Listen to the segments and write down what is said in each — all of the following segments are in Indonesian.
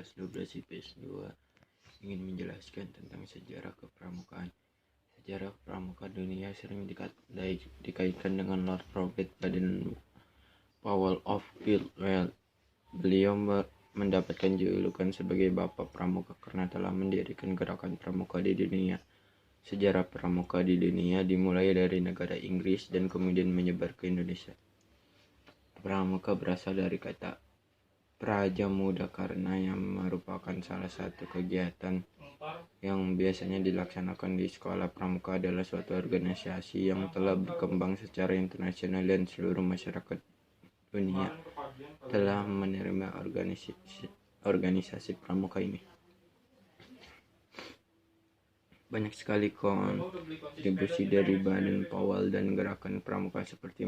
kelas 12 IPS 2 ingin menjelaskan tentang sejarah kepramukaan. Sejarah pramuka dunia sering dikaitkan dengan Lord Robert Baden-Powell of Caldwell. Beliau mendapatkan julukan sebagai Bapak Pramuka karena telah mendirikan gerakan pramuka di dunia. Sejarah pramuka di dunia dimulai dari negara Inggris dan kemudian menyebar ke Indonesia. Pramuka berasal dari kata Praja Muda karena yang merupakan salah satu kegiatan yang biasanya dilaksanakan di sekolah. Pramuka adalah suatu organisasi yang telah berkembang secara internasional dan seluruh masyarakat dunia telah menerima organisasi pramuka ini. Banyak sekali kontribusi dari Baden-Powell dan gerakan pramuka seperti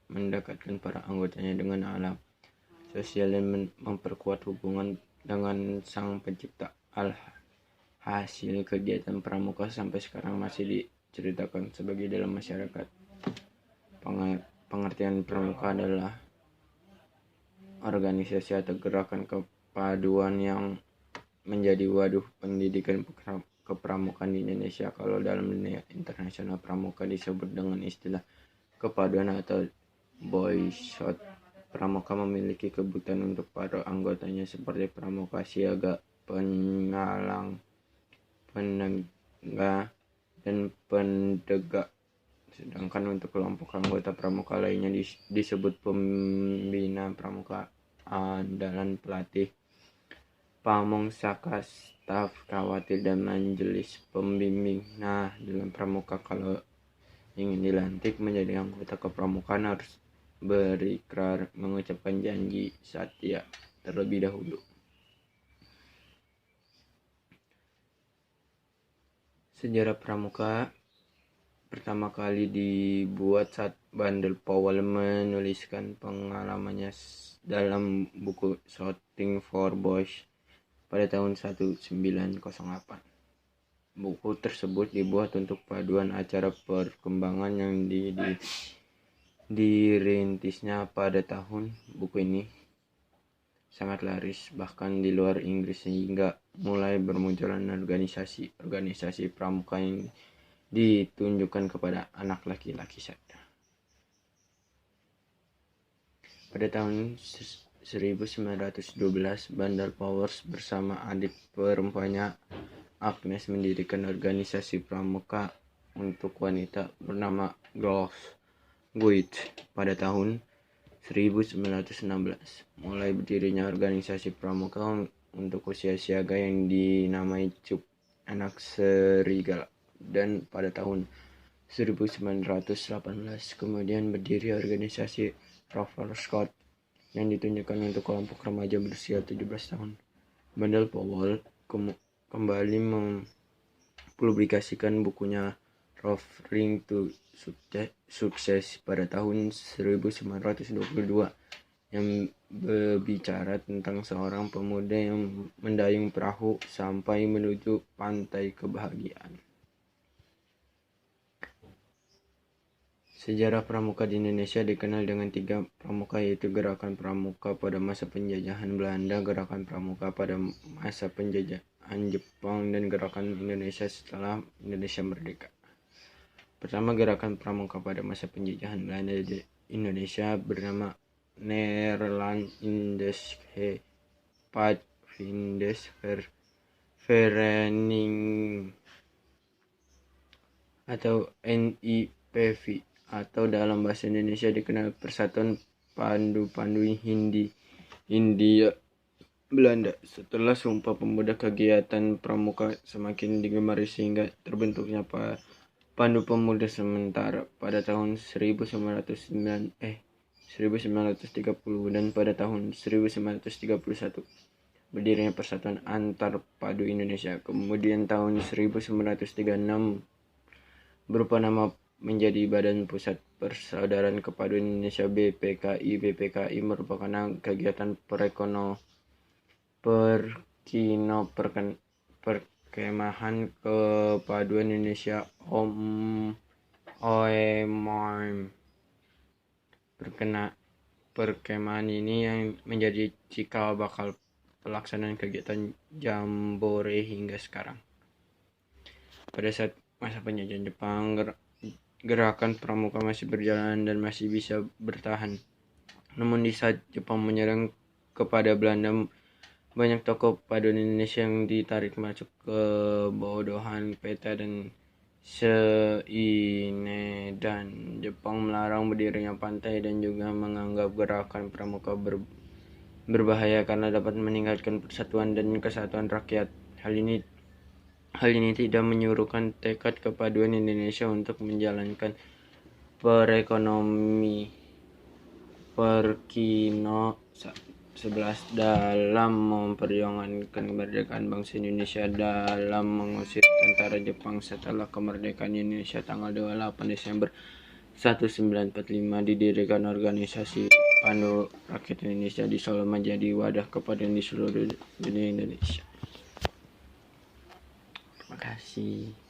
mendekatkan para anggotanya dengan alam, sosial, dan memperkuat hubungan dengan sang pencipta. Hasil kegiatan pramuka sampai sekarang masih diceritakan sebagai dalam masyarakat. Pengertian pramuka adalah organisasi atau gerakan kepaduan yang menjadi wadah pendidikan kepramukaan di Indonesia. Kalau dalam dunia internasional, pramuka disebut dengan istilah kepaduan atau boy scout. Pramuka memiliki kebutuhan untuk para anggotanya seperti pramuka siaga, pengalang, penengah, dan pendegak. Sedangkan untuk kelompok anggota pramuka lainnya disebut pembina pramuka, andalan, pelatih, pamong, saka, staf, kawati, dan majelis pembimbing. Nah, dalam pramuka kalau ingin dilantik menjadi anggota kepramukaan harus berikrar mengucapkan janji satya terlebih dahulu. Sejarah pramuka pertama kali dibuat saat Baden-Powell menuliskan pengalamannya dalam buku Shooting for Boys pada tahun 1908. Buku tersebut dibuat untuk paduan acara perkembangan yang dirintisnya pada tahun. Buku ini sangat laris bahkan di luar Inggris sehingga mulai bermunculan organisasi pramuka yang ditunjukkan kepada anak laki-laki saja. Pada tahun 1912, Baden-Powell bersama adik perempuannya Agnes mendirikan organisasi pramuka untuk wanita bernama Girls Guild pada tahun 1916. Mulai berdirinya organisasi pramuka untuk usia siaga yang dinamai Cup Anak Serigala, dan pada tahun 1918 kemudian berdiri organisasi Rover Scout yang ditunjukkan untuk kelompok remaja berusia 17 tahun. Baden-Powell kembali mempublikasikan bukunya Roving to Success pada tahun 1922 yang berbicara tentang seorang pemuda yang mendayung perahu sampai menuju pantai kebahagiaan. Sejarah pramuka di Indonesia dikenal dengan 3 pramuka, yaitu gerakan pramuka pada masa penjajahan Belanda, gerakan pramuka pada masa penjajahan Jepang, dan gerakan Indonesia setelah Indonesia merdeka. Pertama, gerakan pramuka pada masa penjajahan Belanda di Indonesia bernama Nederlandse Vereniging atau NIPV, atau dalam bahasa Indonesia dikenal Persatuan Pandu-Pandu Hindia Belanda. Setelah Sumpah Pemuda, kegiatan pramuka semakin digemari sehingga terbentuknya Pandu Pemuda Sementara pada tahun 1930 dan pada tahun 1931 berdirinya Persatuan Antar Padu Indonesia. Kemudian tahun 1936 berupa nama menjadi Badan Pusat Persaudaraan Kepaduan Indonesia BPKI. BPKI merupakan kegiatan perkemahan kepaduan Indonesia OEMOIM. Perkemahan ini yang menjadi cikal bakal pelaksanaan kegiatan Jambore hingga sekarang. Pada saat masa penjajahan Jepang, gerakan pramuka masih berjalan dan masih bisa bertahan. Namun di saat Jepang menyerang kepada Belanda, banyak tokoh paduan Indonesia yang ditarik masuk ke bodohan peta dan dan Jepang melarang berdirinya pantai dan juga menganggap gerakan pramuka berbahaya karena dapat meningkatkan persatuan dan kesatuan rakyat. Hal ini tidak menyuruhkan tekad kepaduan Indonesia untuk menjalankan perekonomi Perkino 11 dalam memperjuangkan kemerdekaan bangsa Indonesia dalam mengusir tentara Jepang setelah kemerdekaan Indonesia tanggal 28 Desember 1945 didirikan organisasi Pandu Rakyat Indonesia di Solo menjadi wadah kepaduan di seluruh dunia Indonesia. Terima kasih.